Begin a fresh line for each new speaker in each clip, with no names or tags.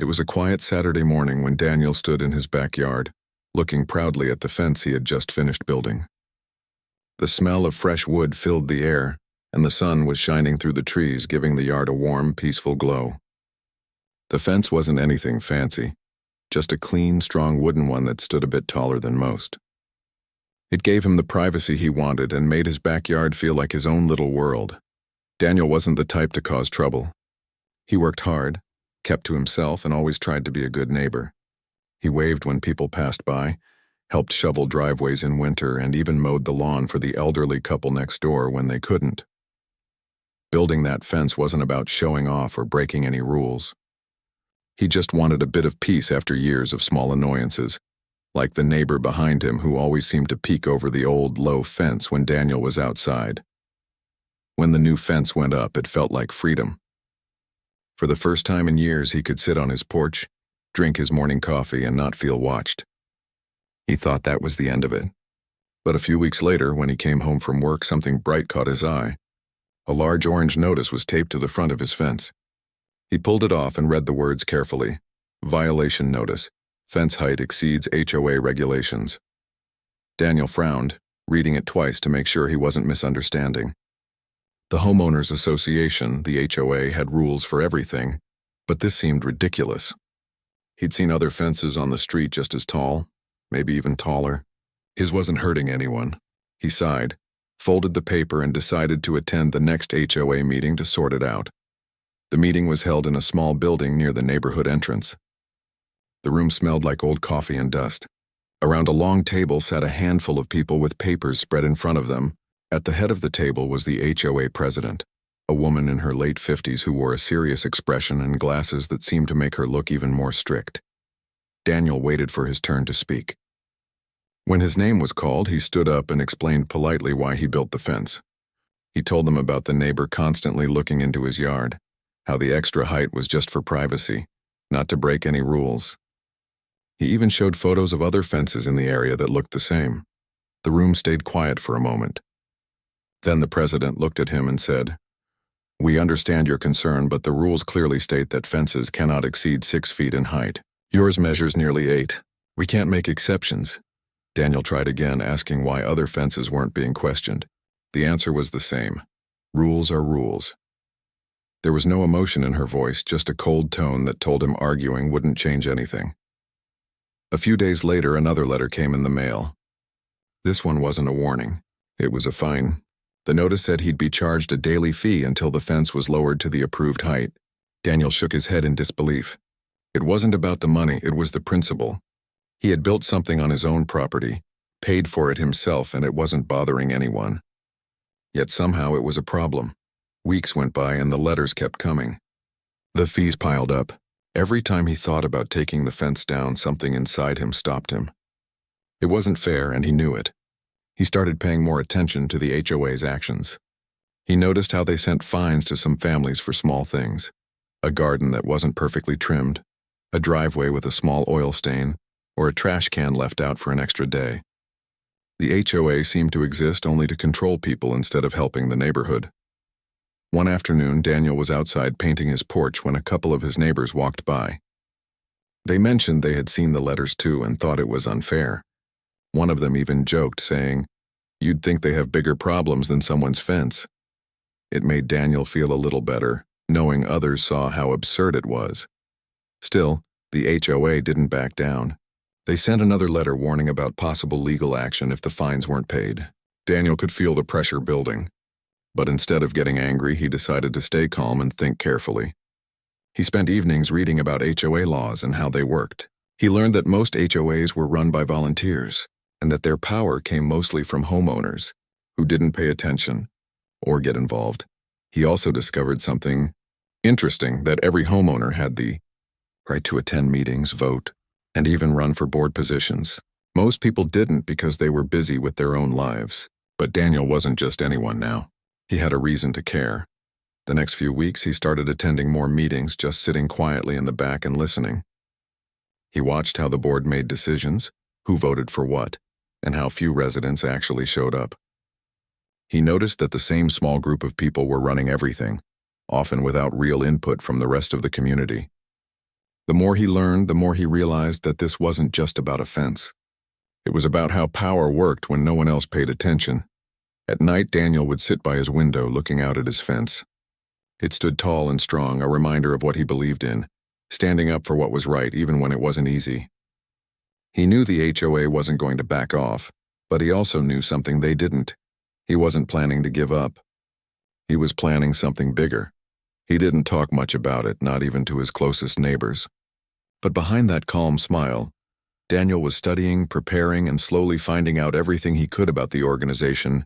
It was a quiet Saturday morning when Daniel stood in his backyard, looking proudly at the fence he had just finished building. The smell of fresh wood filled the air, and the sun was shining through the trees, giving the yard a warm, peaceful glow. The fence wasn't anything fancy, just a clean, strong wooden one that stood a bit taller than most. It gave him the privacy he wanted and made his backyard feel like his own little world. Daniel wasn't the type to cause trouble. He worked hard, kept to himself, and always tried to be a good neighbor. He waved when people passed by, helped shovel driveways in winter, and even mowed the lawn for the elderly couple next door when they couldn't. Building that fence wasn't about showing off or breaking any rules. He just wanted a bit of peace after years of small annoyances, like the neighbor behind him who always seemed to peek over the old, low fence when Daniel was outside. When the new fence went up, it felt like freedom. For the first time in years, he could sit on his porch, drink his morning coffee, and not feel watched. He thought that was the end of it. But a few weeks later, when he came home from work, something bright caught his eye. A large orange notice was taped to the front of his fence. He pulled it off and read the words carefully. Violation notice. Fence height exceeds HOA regulations. Daniel frowned, reading it twice to make sure he wasn't misunderstanding. The Homeowners Association, the HOA, had rules for everything, but this seemed ridiculous. He'd seen other fences on the street just as tall, maybe even taller. His wasn't hurting anyone. He sighed, folded the paper, and decided to attend the next HOA meeting to sort it out. The meeting was held in a small building near the neighborhood entrance. The room smelled like old coffee and dust. Around a long table sat a handful of people with papers spread in front of them. At the head of the table was the HOA president, a woman in her late 50s who wore a serious expression and glasses that seemed to make her look even more strict. Daniel waited for his turn to speak. When his name was called, he stood up and explained politely why he built the fence. He told them about the neighbor constantly looking into his yard, how the extra height was just for privacy, not to break any rules. He even showed photos of other fences in the area that looked the same. The room stayed quiet for a moment. Then the president looked at him and said, "We understand your concern, but the rules clearly state that fences cannot exceed 6 feet in height. Yours measures nearly 8. We can't make exceptions." Daniel tried again, asking why other fences weren't being questioned. The answer was the same. Rules are rules. There was no emotion in her voice, just a cold tone that told him arguing wouldn't change anything. A few days later, another letter came in the mail. This one wasn't a warning. It was a fine. The notice said he'd be charged a daily fee until the fence was lowered to the approved height. Daniel shook his head in disbelief. It wasn't about the money, it was the principle. He had built something on his own property, paid for it himself, and it wasn't bothering anyone. Yet somehow it was a problem. Weeks went by and the letters kept coming. The fees piled up. Every time he thought about taking the fence down, something inside him stopped him. It wasn't fair, and he knew it. He started paying more attention to the HOA's actions. He noticed how they sent fines to some families for small things. A garden that wasn't perfectly trimmed, a driveway with a small oil stain, or a trash can left out for an extra day. The HOA seemed to exist only to control people instead of helping the neighborhood. One afternoon, Daniel was outside painting his porch when a couple of his neighbors walked by. They mentioned they had seen the letters too and thought it was unfair. One of them even joked, saying, "You'd think they have bigger problems than someone's fence." It made Daniel feel a little better, knowing others saw how absurd it was. Still, the HOA didn't back down. They sent another letter warning about possible legal action if the fines weren't paid. Daniel could feel the pressure building. But instead of getting angry, he decided to stay calm and think carefully. He spent evenings reading about HOA laws and how they worked. He learned that most HOAs were run by volunteers, and that their power came mostly from homeowners who didn't pay attention or get involved. He also discovered something interesting, that every homeowner had the right to attend meetings, vote, and even run for board positions. Most people didn't because they were busy with their own lives. But Daniel wasn't just anyone now. He had a reason to care. The next few weeks, he started attending more meetings, just sitting quietly in the back and listening. He watched how the board made decisions, who voted for what, and how few residents actually showed up. He noticed that the same small group of people were running everything, often without real input from the rest of the community. The more he learned, the more he realized that this wasn't just about a fence. It was about how power worked when no one else paid attention. At night, Daniel would sit by his window looking out at his fence. It stood tall and strong, a reminder of what he believed in, standing up for what was right even when it wasn't easy. He knew the HOA wasn't going to back off, but he also knew something they didn't. He wasn't planning to give up. He was planning something bigger. He didn't talk much about it, not even to his closest neighbors. But behind that calm smile, Daniel was studying, preparing, and slowly finding out everything he could about the organization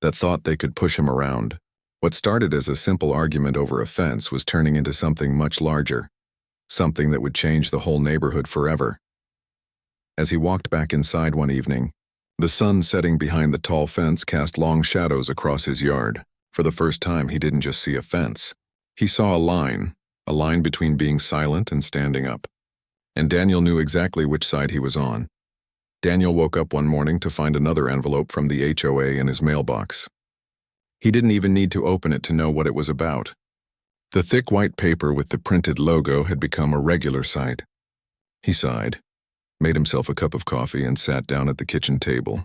that thought they could push him around. What started as a simple argument over a fence was turning into something much larger, something that would change the whole neighborhood forever. As he walked back inside one evening, the sun setting behind the tall fence cast long shadows across his yard. For the first time, he didn't just see a fence. He saw a line between being silent and standing up. And Daniel knew exactly which side he was on. Daniel woke up one morning to find another envelope from the HOA in his mailbox. He didn't even need to open it to know what it was about. The thick white paper with the printed logo had become a regular sight. He sighed, made himself a cup of coffee, and sat down at the kitchen table.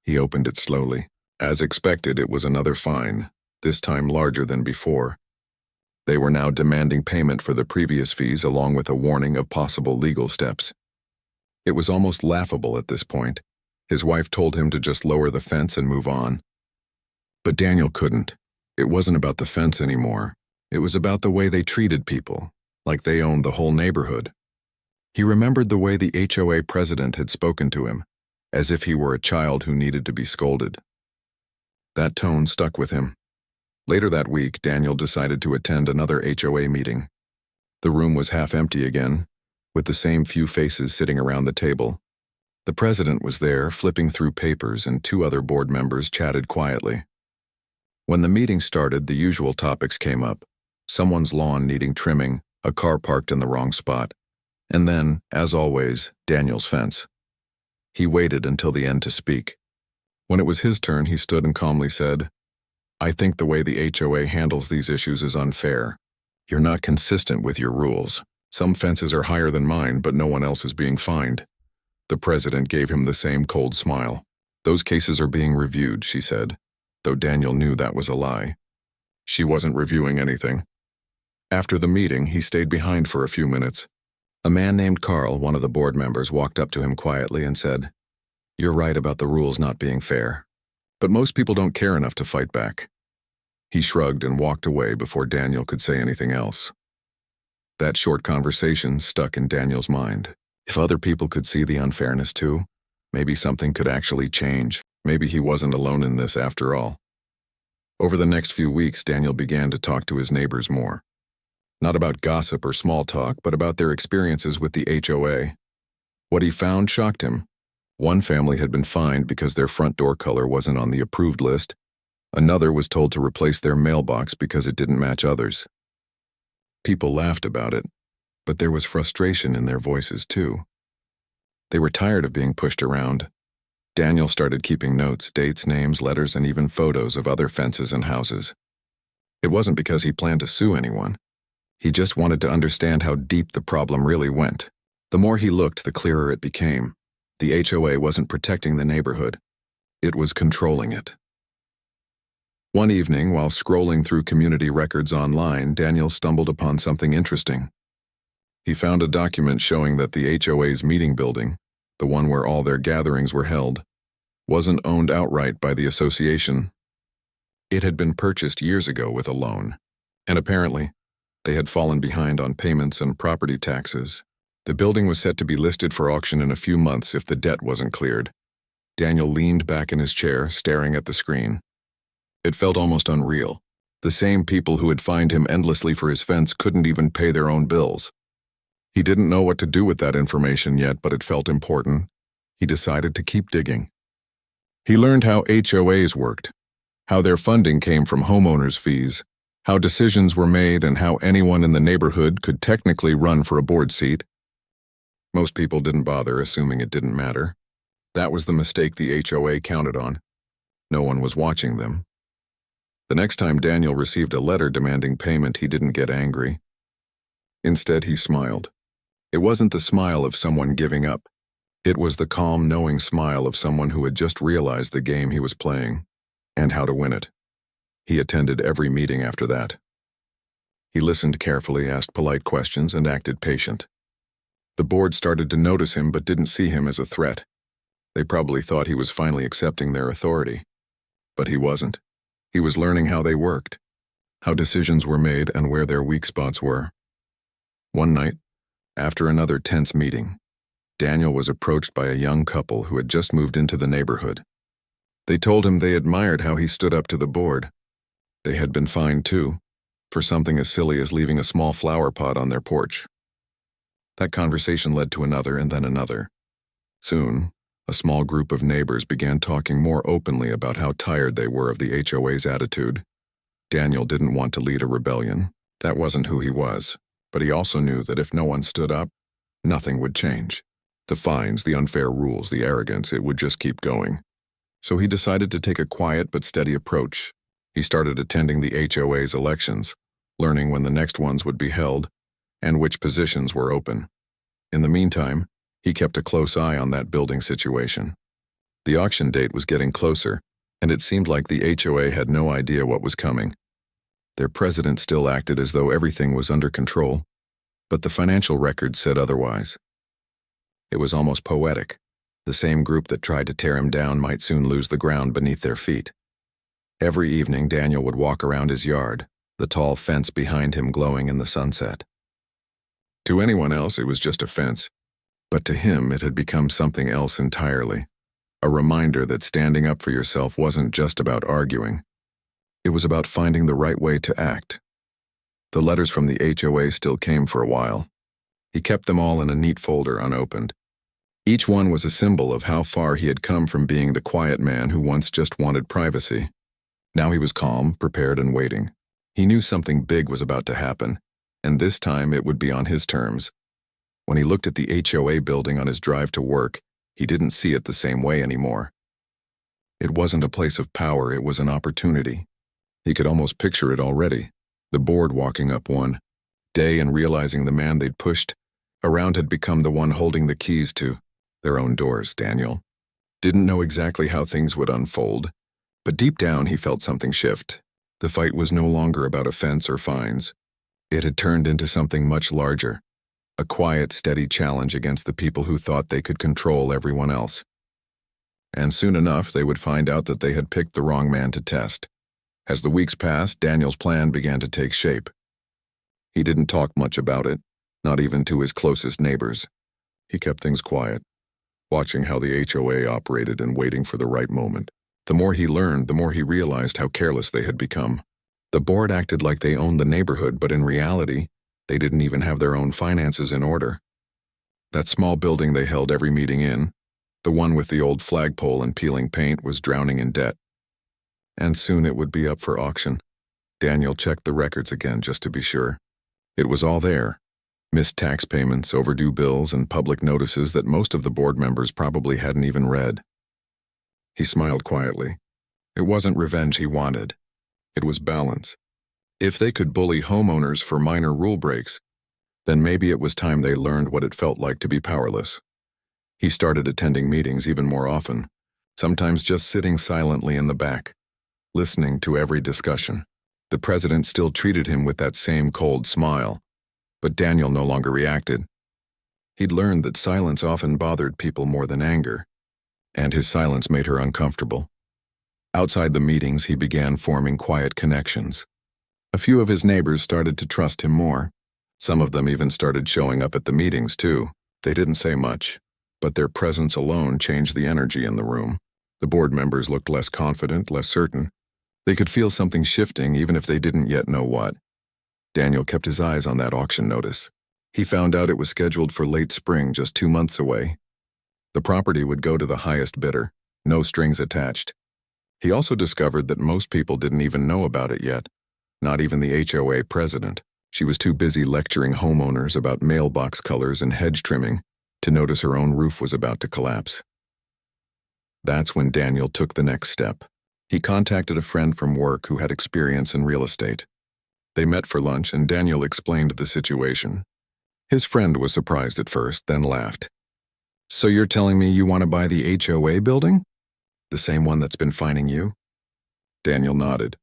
He opened it slowly. As expected, it was another fine, this time larger than before. They were now demanding payment for the previous fees along with a warning of possible legal steps. It was almost laughable at this point. His wife told him to just lower the fence and move on. But Daniel couldn't. It wasn't about the fence anymore. It was about the way they treated people, like they owned the whole neighborhood. He remembered the way the HOA president had spoken to him, as if he were a child who needed to be scolded. That tone stuck with him. Later that week, Daniel decided to attend another HOA meeting. The room was half empty again, with the same few faces sitting around the table. The president was there, flipping through papers, and two other board members chatted quietly. When the meeting started, the usual topics came up: someone's lawn needing trimming, a car parked in the wrong spot, and then, as always, Daniel's fence. He waited until the end to speak. When it was his turn, he stood and calmly said, "I think the way the HOA handles these issues is unfair. You're not consistent with your rules. Some fences are higher than mine, but no one else is being fined." The president gave him the same cold smile. "Those cases are being reviewed," she said, though Daniel knew that was a lie. She wasn't reviewing anything. After the meeting, he stayed behind for a few minutes. A man named Carl, one of the board members, walked up to him quietly and said, "You're right about the rules not being fair. But most people don't care enough to fight back." He shrugged and walked away before Daniel could say anything else. That short conversation stuck in Daniel's mind. If other people could see the unfairness too, maybe something could actually change. Maybe he wasn't alone in this after all. Over the next few weeks, Daniel began to talk to his neighbors more. Not about gossip or small talk, but about their experiences with the HOA. What he found shocked him. One family had been fined because their front door color wasn't on the approved list. Another was told to replace their mailbox because it didn't match others. People laughed about it, but there was frustration in their voices too. They were tired of being pushed around. Daniel started keeping notes, dates, names, letters, and even photos of other fences and houses. It wasn't because he planned to sue anyone. He just wanted to understand how deep the problem really went. The more he looked, the clearer it became. The HOA wasn't protecting the neighborhood. It was controlling it. One evening, while scrolling through community records online, Daniel stumbled upon something interesting. He found a document showing that the HOA's meeting building, the one where all their gatherings were held, wasn't owned outright by the association. It had been purchased years ago with a loan, and apparently, they had fallen behind on payments and property taxes. The building was set to be listed for auction in a few months if the debt wasn't cleared. Daniel leaned back in his chair, staring at the screen. It felt almost unreal. The same people who had fined him endlessly for his fence couldn't even pay their own bills. He didn't know what to do with that information yet, but it felt important. He decided to keep digging. He learned how HOAs worked, how their funding came from homeowners' fees, how decisions were made, and how anyone in the neighborhood could technically run for a board seat. Most people didn't bother, assuming it didn't matter. That was the mistake the HOA counted on. No one was watching them. The next time Daniel received a letter demanding payment, he didn't get angry. Instead, he smiled. It wasn't the smile of someone giving up. It was the calm, knowing smile of someone who had just realized the game he was playing and how to win it. He attended every meeting after that. He listened carefully, asked polite questions, and acted patient. The board started to notice him but didn't see him as a threat. They probably thought he was finally accepting their authority. But he wasn't. He was learning how they worked, how decisions were made, and where their weak spots were. One night, after another tense meeting, Daniel was approached by a young couple who had just moved into the neighborhood. They told him they admired how he stood up to the board. They had been fined too, for something as silly as leaving a small flower pot on their porch. That conversation led to another and then another. Soon, a small group of neighbors began talking more openly about how tired they were of the HOA's attitude. Daniel didn't want to lead a rebellion. That wasn't who he was. But he also knew that if no one stood up, nothing would change. The fines, the unfair rules, the arrogance, it would just keep going. So he decided to take a quiet but steady approach. He started attending the HOA's elections, learning when the next ones would be held, and which positions were open. In the meantime, he kept a close eye on that building situation. The auction date was getting closer, and it seemed like the HOA had no idea what was coming. Their president still acted as though everything was under control, but the financial records said otherwise. It was almost poetic. The same group that tried to tear him down might soon lose the ground beneath their feet. Every evening, Daniel would walk around his yard, the tall fence behind him glowing in the sunset. To anyone else, it was just a fence, but to him it had become something else entirely. A reminder that standing up for yourself wasn't just about arguing. It was about finding the right way to act. The letters from the HOA still came for a while. He kept them all in a neat folder unopened. Each one was a symbol of how far he had come from being the quiet man who once just wanted privacy. Now he was calm, prepared, and waiting. He knew something big was about to happen, and this time it would be on his terms. When he looked at the HOA building on his drive to work, he didn't see it the same way anymore. It wasn't a place of power, it was an opportunity. He could almost picture it already. The board walking up one day and realizing the man they'd pushed around had become the one holding the keys to their own doors. Daniel didn't know exactly how things would unfold, but deep down he felt something shift. The fight was no longer about offense or fines. It had turned into something much larger, a quiet, steady challenge against the people who thought they could control everyone else. And soon enough, they would find out that they had picked the wrong man to test. As the weeks passed, Daniel's plan began to take shape. He didn't talk much about it, not even to his closest neighbors. He kept things quiet, watching how the HOA operated and waiting for the right moment. The more he learned, the more he realized how careless they had become. The board acted like they owned the neighborhood, but in reality, they didn't even have their own finances in order. That small building they held every meeting in, the one with the old flagpole and peeling paint, was drowning in debt. And soon it would be up for auction. Daniel checked the records again just to be sure. It was all there. Missed tax payments, overdue bills, and public notices that most of the board members probably hadn't even read. He smiled quietly. It wasn't revenge he wanted. It was balance. If they could bully homeowners for minor rule breaks, then maybe it was time they learned what it felt like to be powerless. He started attending meetings even more often, sometimes just sitting silently in the back, listening to every discussion. The president still treated him with that same cold smile, but Daniel no longer reacted. He'd learned that silence often bothered people more than anger, and his silence made her uncomfortable. Outside the meetings, he began forming quiet connections. A few of his neighbors started to trust him more. Some of them even started showing up at the meetings, too. They didn't say much, but their presence alone changed the energy in the room. The board members looked less confident, less certain. They could feel something shifting, even if they didn't yet know what. Daniel kept his eyes on that auction notice. He found out it was scheduled for late spring, just 2 months away. The property would go to the highest bidder, no strings attached. He also discovered that most people didn't even know about it yet, not even the HOA president. She was too busy lecturing homeowners about mailbox colors and hedge trimming to notice her own roof was about to collapse. That's when Daniel took the next step. He contacted a friend from work who had experience in real estate. They met for lunch and Daniel explained the situation. His friend was surprised at first, then laughed. So you're telling me you want to buy the HOA building? The same one that's been fining you? Daniel nodded.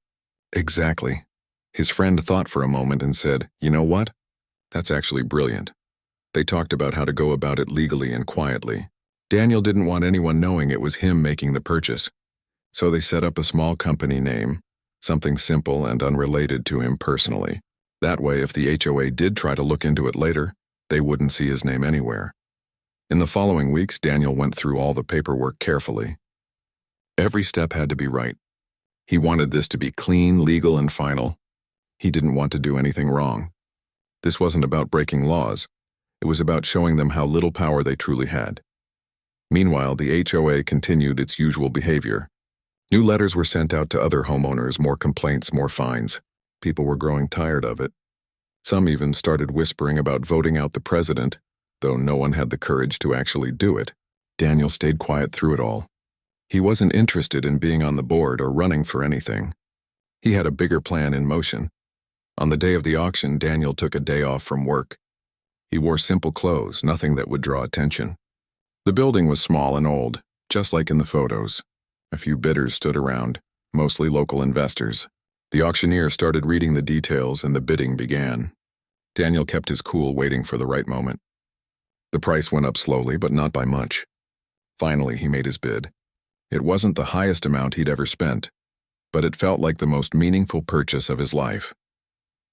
Exactly. His friend thought for a moment and said, you know what? That's actually brilliant. They talked about how to go about it legally and quietly. Daniel didn't want anyone knowing it was him making the purchase. So they set up a small company name, something simple and unrelated to him personally. That way, if the HOA did try to look into it later, they wouldn't see his name anywhere. In the following weeks, Daniel went through all the paperwork carefully. Every step had to be right. He wanted this to be clean, legal, and final. He didn't want to do anything wrong. This wasn't about breaking laws. It was about showing them how little power they truly had. Meanwhile, the HOA continued its usual behavior. New letters were sent out to other homeowners, more complaints, more fines. People were growing tired of it. Some even started whispering about voting out the president, though no one had the courage to actually do it. Daniel stayed quiet through it all. He wasn't interested in being on the board or running for anything. He had a bigger plan in motion. On the day of the auction, Daniel took a day off from work. He wore simple clothes, nothing that would draw attention. The building was small and old, just like in the photos. A few bidders stood around, mostly local investors. The auctioneer started reading the details and the bidding began. Daniel kept his cool, waiting for the right moment. The price went up slowly, but not by much. Finally, he made his bid. It wasn't the highest amount he'd ever spent, but it felt like the most meaningful purchase of his life.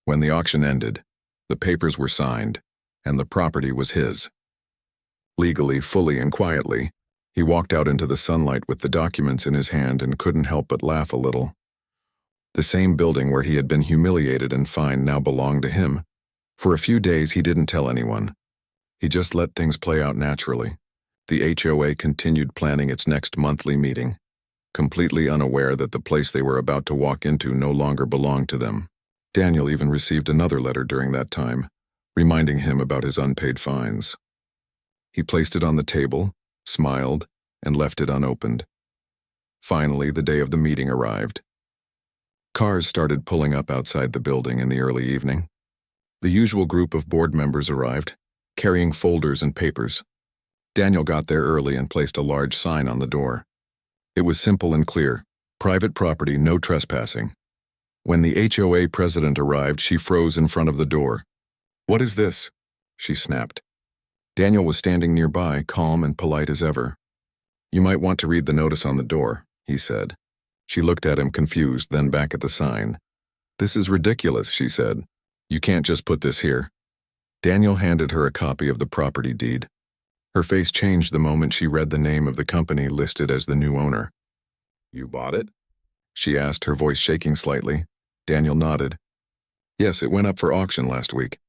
When the auction ended, the papers were signed, and the property was his. Legally, fully, and quietly, he walked out into the sunlight with the documents in his hand and couldn't help but laugh a little. The same building where he had been humiliated and fined now belonged to him. For a few days, he didn't tell anyone. He just let things play out naturally. The HOA continued planning its next monthly meeting, completely unaware that the place they were about to walk into no longer belonged to them. Daniel even received another letter during that time, reminding him about his unpaid fines. He placed it on the table, smiled, and left it unopened. Finally, the day of the meeting arrived. Cars started pulling up outside the building in the early evening. The usual group of board members arrived, carrying folders and papers. Daniel got there early and placed a large sign on the door. It was simple and clear: private property, no trespassing. When the HOA president arrived, she froze in front of the door. "What is this?" she snapped. Daniel was standing nearby, calm and polite as ever. "You might want to read the notice on the door," he said. She looked at him confused, then back at the sign. "This is ridiculous," she said. "You can't just put this here." Daniel handed her a copy of the property deed. Her face changed the moment she read the name of the company listed as the new owner. "You bought it?" she asked, her voice shaking slightly. Daniel nodded. "Yes, it went up for auction last week.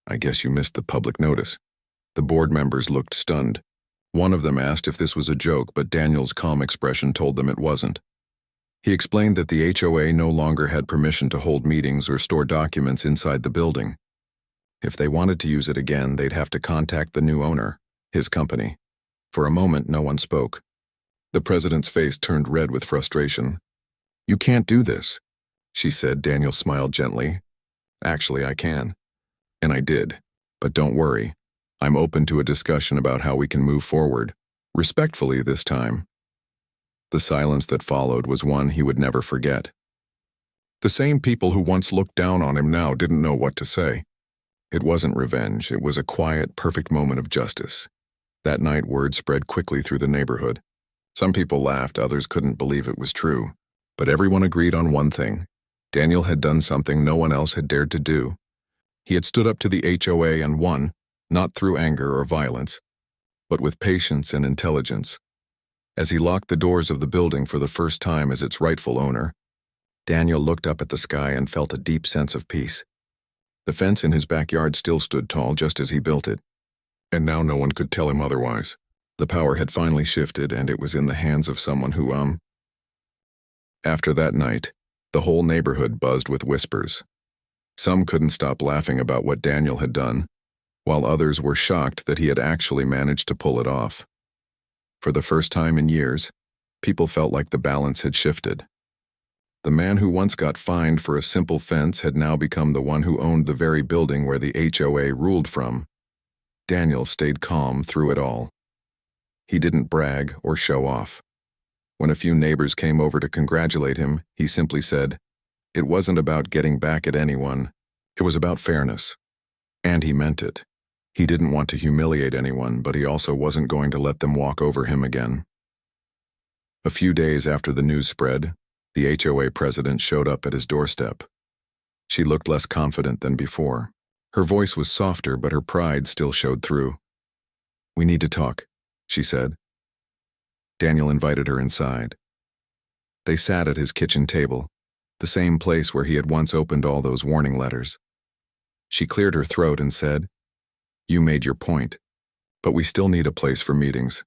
I guess you missed the public notice." The board members looked stunned. One of them asked if this was a joke, but Daniel's calm expression told them it wasn't. He explained that the HOA no longer had permission to hold meetings or store documents inside the building. If they wanted to use it again, they'd have to contact the new owner, his company. For a moment, no one spoke. The president's face turned red with frustration. "You can't do this," she said. Daniel smiled gently. "Actually, I can." And I did. But don't worry. I'm open to a discussion about how we can move forward. Respectfully this time. The silence that followed was one he would never forget. The same people who once looked down on him now didn't know what to say. It wasn't revenge. It was a quiet, perfect moment of justice. That night, word spread quickly through the neighborhood. Some people laughed, others couldn't believe it was true. But everyone agreed on one thing. Daniel had done something no one else had dared to do. He had stood up to the HOA and won, not through anger or violence, but with patience and intelligence. As he locked the doors of the building for the first time as its rightful owner, Daniel looked up at the sky and felt a deep sense of peace. The fence in his backyard still stood tall just as he built it, and now no one could tell him otherwise. The power had finally shifted, and it was in the hands of someone who, After that night, the whole neighborhood buzzed with whispers. Some couldn't stop laughing about what Daniel had done, while others were shocked that he had actually managed to pull it off. For the first time in years, people felt like the balance had shifted. The man who once got fined for a simple fence had now become the one who owned the very building where the HOA ruled from. Daniel stayed calm through it all. He didn't brag or show off. When a few neighbors came over to congratulate him, he simply said, it wasn't about getting back at anyone, it was about fairness. And he meant it. He didn't want to humiliate anyone, but he also wasn't going to let them walk over him again. A few days after the news spread, the HOA president showed up at his doorstep. She looked less confident than before. Her voice was softer, but her pride still showed through. We need to talk, she said. Daniel invited her inside. They sat at his kitchen table, the same place where he had once opened all those warning letters. She cleared her throat and said, you made your point, but we still need a place for meetings.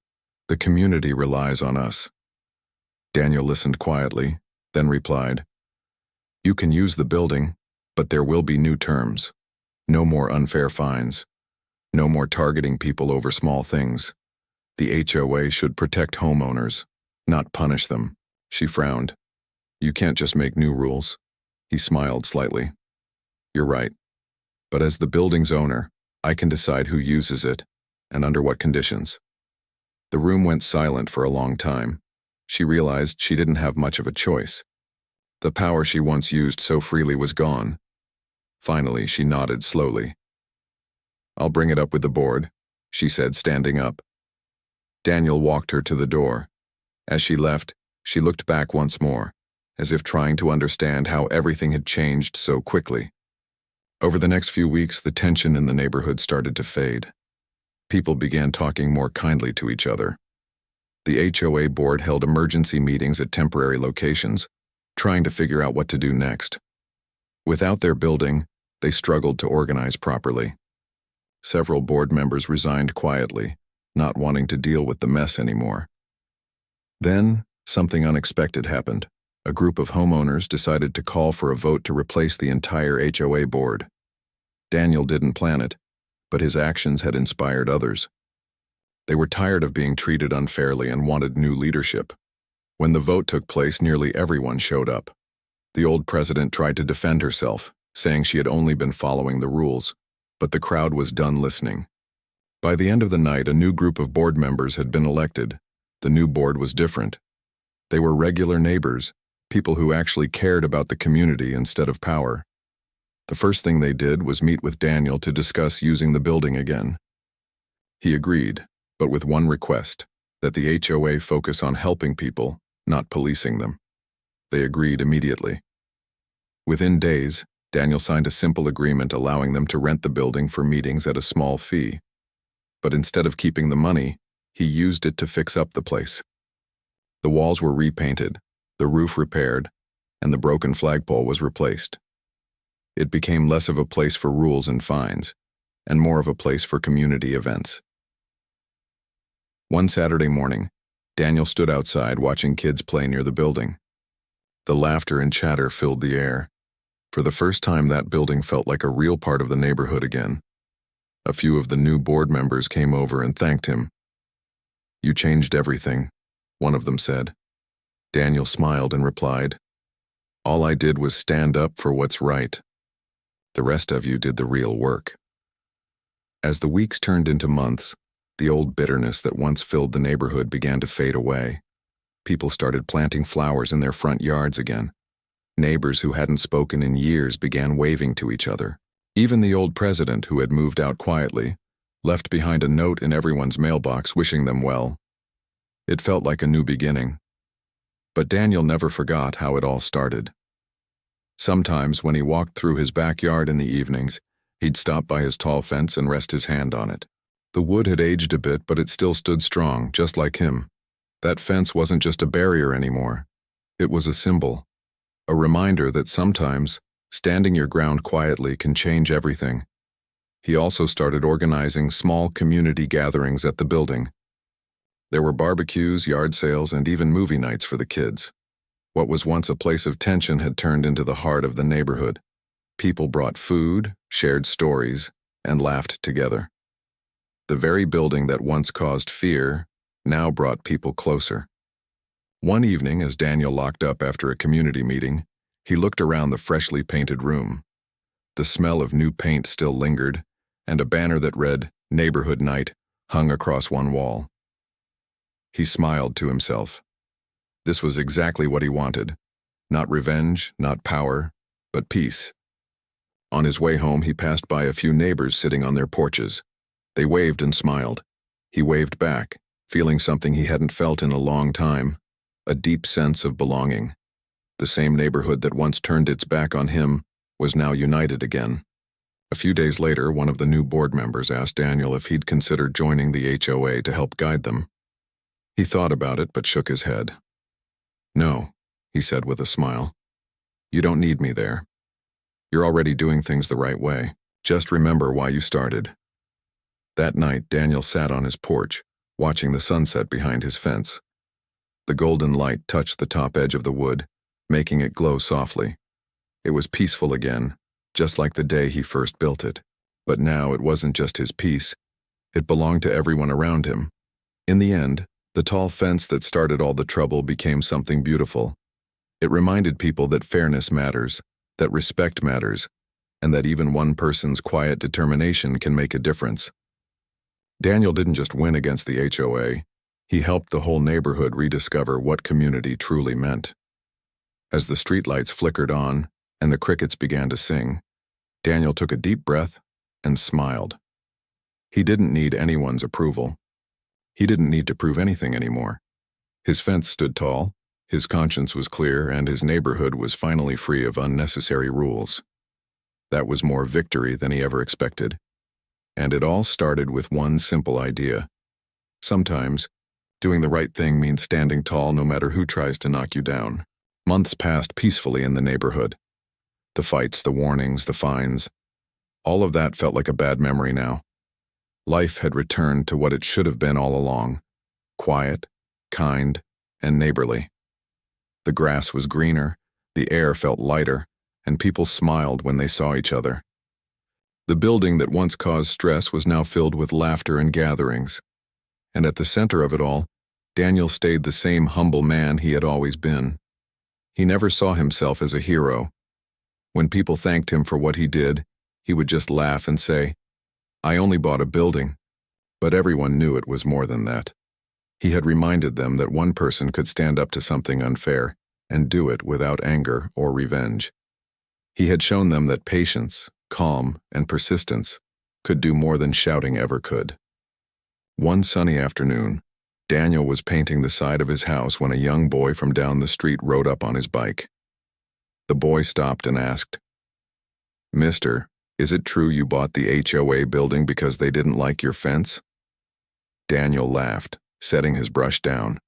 The community relies on us. Daniel listened quietly, then replied, you can use the building, but there will be new terms. No more unfair fines. No more targeting people over small things. The HOA should protect homeowners, not punish them. She frowned. You can't just make new rules. He smiled slightly. You're right. But as the building's owner, I can decide who uses it and under what conditions. The room went silent for a long time. She realized she didn't have much of a choice. The power she once used so freely was gone. Finally, she nodded slowly. I'll bring it up with the board, she said, standing up. Daniel walked her to the door. As she left, she looked back once more, as if trying to understand how everything had changed so quickly. Over the next few weeks, the tension in the neighborhood started to fade. People began talking more kindly to each other. The HOA board held emergency meetings at temporary locations, trying to figure out what to do next. Without their building, they struggled to organize properly. Several board members resigned quietly, not wanting to deal with the mess anymore. Then, something unexpected happened. A group of homeowners decided to call for a vote to replace the entire HOA board. Daniel didn't plan it, but his actions had inspired others. They were tired of being treated unfairly and wanted new leadership. When the vote took place, nearly everyone showed up. The old president tried to defend herself, saying she had only been following the rules, but the crowd was done listening. By the end of the night, a new group of board members had been elected. The new board was different. They were regular neighbors, people who actually cared about the community instead of power. The first thing they did was meet with Daniel to discuss using the building again. He agreed, but with one request, that the HOA focus on helping people, not policing them. They agreed immediately. Within days, Daniel signed a simple agreement allowing them to rent the building for meetings at a small fee. But instead of keeping the money, he used it to fix up the place. The walls were repainted, the roof repaired, and the broken flagpole was replaced. It became less of a place for rules and fines, and more of a place for community events. One Saturday morning, Daniel stood outside watching kids play near the building. The laughter and chatter filled the air. For the first time, that building felt like a real part of the neighborhood again. A few of the new board members came over and thanked him. You changed everything, one of them said. Daniel smiled and replied, all I did was stand up for what's right. The rest of you did the real work. As the weeks turned into months, the old bitterness that once filled the neighborhood began to fade away. People started planting flowers in their front yards again. Neighbors who hadn't spoken in years began waving to each other. Even the old president, who had moved out quietly, left behind a note in everyone's mailbox wishing them well. It felt like a new beginning. But Daniel never forgot how it all started. Sometimes when he walked through his backyard in the evenings, he'd stop by his tall fence and rest his hand on it. The wood had aged a bit, but it still stood strong, just like him. That fence wasn't just a barrier anymore. It was a symbol, a reminder that sometimes standing your ground quietly can change everything. He also started organizing small community gatherings at the building. There were barbecues, yard sales, and even movie nights for the kids. What was once a place of tension had turned into the heart of the neighborhood. People brought food, shared stories, and laughed together. The very building that once caused fear now brought people closer. One evening, as Daniel locked up after a community meeting, he looked around the freshly painted room. The smell of new paint still lingered, and a banner that read, Neighborhood Night hung across one wall. He smiled to himself. This was exactly what he wanted. Not revenge, not power, but peace. On his way home, he passed by a few neighbors sitting on their porches. They waved and smiled. He waved back, feeling something he hadn't felt in a long time, a deep sense of belonging. The same neighborhood that once turned its back on him was now united again. A few days later, one of the new board members asked Daniel if he'd considered joining the HOA to help guide them. He thought about it but shook his head. "No," he said with a smile. "You don't need me there. You're already doing things the right way. Just remember why you started." That night, Daniel sat on his porch, watching the sunset behind his fence. The golden light touched the top edge of the wood, making it glow softly. It was peaceful again, just like the day he first built it. But now it wasn't just his peace. It belonged to everyone around him. In the end, the tall fence that started all the trouble became something beautiful. It reminded people that fairness matters, that respect matters, and that even one person's quiet determination can make a difference. Daniel didn't just win against the HOA, he helped the whole neighborhood rediscover what community truly meant. As the streetlights flickered on and the crickets began to sing, Daniel took a deep breath and smiled. He didn't need anyone's approval. He didn't need to prove anything anymore. His fence stood tall, his conscience was clear, and his neighborhood was finally free of unnecessary rules. That was more victory than he ever expected. And it all started with one simple idea. Sometimes, doing the right thing means standing tall no matter who tries to knock you down. Months passed peacefully in the neighborhood. The fights, the warnings, the fines, all of that felt like a bad memory now. Life had returned to what it should have been all along: quiet, kind, and neighborly. The grass was greener, the air felt lighter, and people smiled when they saw each other. The building that once caused stress was now filled with laughter and gatherings. And at the center of it all, Daniel stayed the same humble man he had always been. He never saw himself as a hero. When people thanked him for what he did, he would just laugh and say, "I only bought a building." But everyone knew it was more than that. He had reminded them that one person could stand up to something unfair and do it without anger or revenge. He had shown them that patience, calm, and persistence could do more than shouting ever could. One sunny afternoon, Daniel was painting the side of his house when a young boy from down the street rode up on his bike. The boy stopped and asked, "Mister, is it true you bought the HOA building because they didn't like your fence?" Daniel laughed, setting his brush down.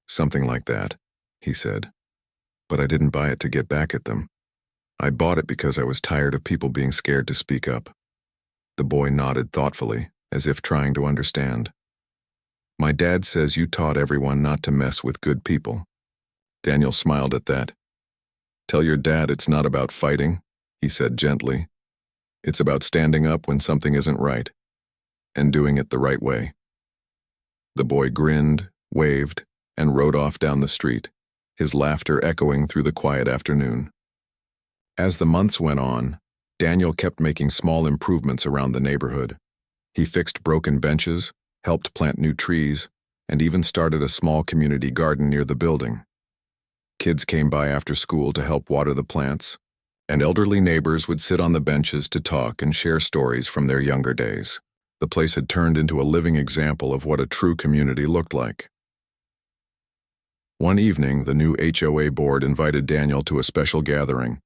"Something like that," he said. "But I didn't buy it to get back at them. I bought it because I was tired of people being scared to speak up." The boy nodded thoughtfully, as if trying to understand. "My dad says you taught everyone not to mess with good people." Daniel smiled at that. "Tell your dad it's not about fighting," he said gently. "It's about standing up when something isn't right, and doing it the right way." The boy grinned, waved, and rode off down the street, his laughter echoing through the quiet afternoon. As the months went on, Daniel kept making small improvements around the neighborhood. He fixed broken benches, helped plant new trees, and even started a small community garden near the building. Kids came by after school to help water the plants, and elderly neighbors would sit on the benches to talk and share stories from their younger days. The place had turned into a living example of what a true community looked like. One evening, the new HOA board invited Daniel to a special gathering.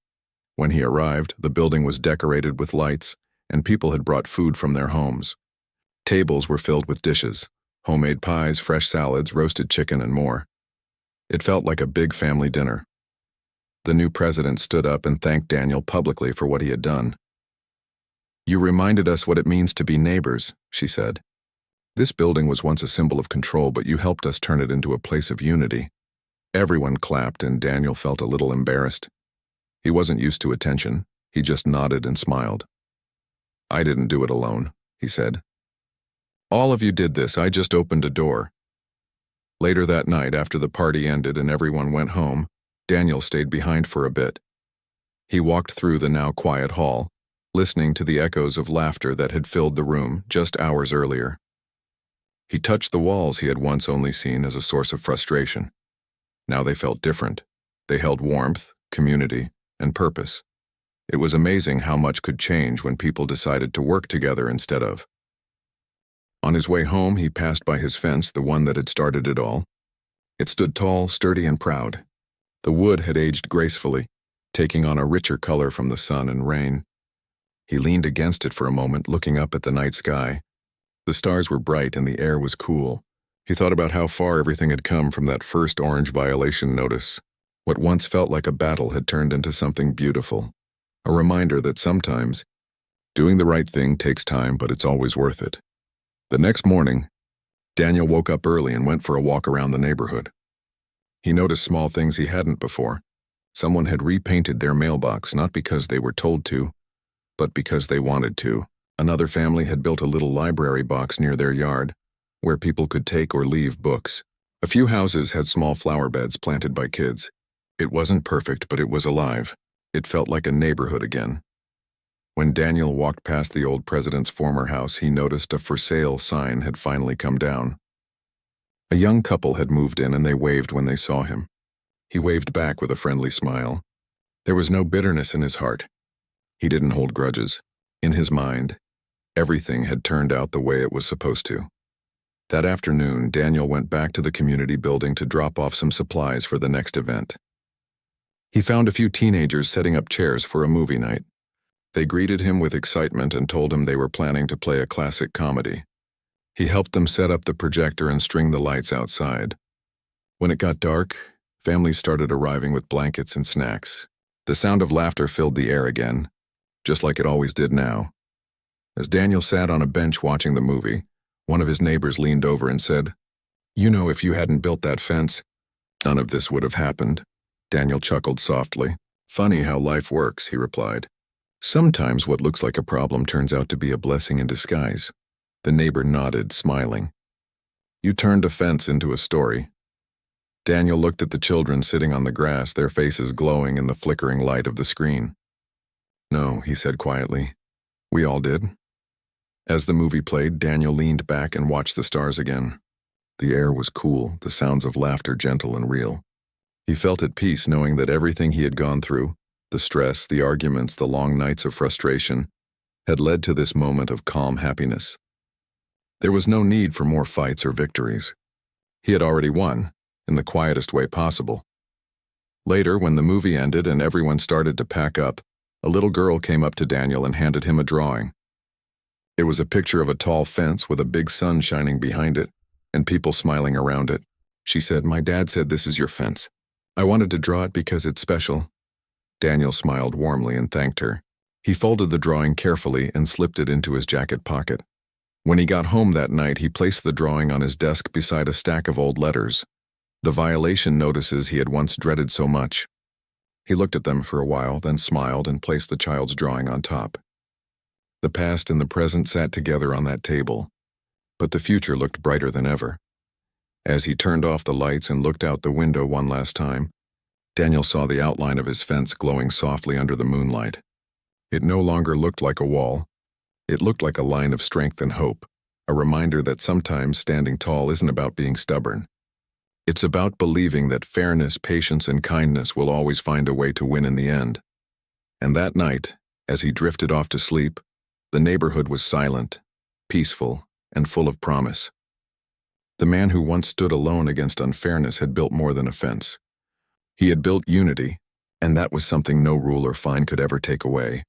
When he arrived, the building was decorated with lights, and people had brought food from their homes. Tables were filled with dishes, homemade pies, fresh salads, roasted chicken, and more. It felt like a big family dinner. The new president stood up and thanked Daniel publicly for what he had done. "You reminded us what it means to be neighbors," she said. "This building was once a symbol of control, but you helped us turn it into a place of unity." Everyone clapped, and Daniel felt a little embarrassed. He wasn't used to attention. He just nodded and smiled. "I didn't do it alone," he said. "All of you did this. I just opened a door." Later that night, after the party ended and everyone went home, Daniel stayed behind for a bit. He walked through the now quiet hall, listening to the echoes of laughter that had filled the room just hours earlier. He touched the walls he had once only seen as a source of frustration. Now they felt different. They held warmth, community, and purpose. It was amazing how much could change when people decided to work together instead of. On his way home, he passed by his fence, the one that had started it all. It stood tall, sturdy, and proud. The wood had aged gracefully, taking on a richer color from the sun and rain. He leaned against it for a moment, looking up at the night sky. The stars were bright and the air was cool. He thought about how far everything had come from that first orange violation notice. What once felt like a battle had turned into something beautiful. A reminder that sometimes doing the right thing takes time, but it's always worth it. The next morning, Daniel woke up early and went for a walk around the neighborhood. He noticed small things he hadn't before. Someone had repainted their mailbox, not because they were told to, but because they wanted to. Another family had built a little library box near their yard, where people could take or leave books. A few houses had small flower beds planted by kids. It wasn't perfect, but it was alive. It felt like a neighborhood again. When Daniel walked past the old president's former house, he noticed a for sale sign had finally come down. A young couple had moved in and they waved when they saw him. He waved back with a friendly smile. There was no bitterness in his heart. He didn't hold grudges. In his mind, everything had turned out the way it was supposed to. That afternoon, Daniel went back to the community building to drop off some supplies for the next event. He found a few teenagers setting up chairs for a movie night. They greeted him with excitement and told him they were planning to play a classic comedy. He helped them set up the projector and string the lights outside. When it got dark, families started arriving with blankets and snacks. The sound of laughter filled the air again, just like it always did now. As Daniel sat on a bench watching the movie, one of his neighbors leaned over and said, "You know, if you hadn't built that fence, none of this would have happened." Daniel chuckled softly. "Funny how life works," he replied. "Sometimes what looks like a problem turns out to be a blessing in disguise." The neighbor nodded, smiling. "You turned a fence into a story." Daniel looked at the children sitting on the grass, their faces glowing in the flickering light of the screen. "No," he said quietly. "We all did." As the movie played, Daniel leaned back and watched the stars again. The air was cool, the sounds of laughter gentle and real. He felt at peace knowing that everything he had gone through, the stress, the arguments, the long nights of frustration, had led to this moment of calm happiness. There was no need for more fights or victories. He had already won, in the quietest way possible. Later, when the movie ended and everyone started to pack up, a little girl came up to Daniel and handed him a drawing. It was a picture of a tall fence with a big sun shining behind it, and people smiling around it. She said, "My dad said this is your fence. I wanted to draw it because it's special." Daniel smiled warmly and thanked her. He folded the drawing carefully and slipped it into his jacket pocket. When he got home that night, he placed the drawing on his desk beside a stack of old letters, the violation notices he had once dreaded so much. He looked at them for a while, then smiled and placed the child's drawing on top. The past and the present sat together on that table, but the future looked brighter than ever. As he turned off the lights and looked out the window one last time, Daniel saw the outline of his fence glowing softly under the moonlight. It no longer looked like a wall. It looked like a line of strength and hope, a reminder that sometimes standing tall isn't about being stubborn. It's about believing that fairness, patience, and kindness will always find a way to win in the end. And that night, as he drifted off to sleep, the neighborhood was silent, peaceful, and full of promise. The man who once stood alone against unfairness had built more than a fence. He had built unity, and that was something no rule or fine could ever take away.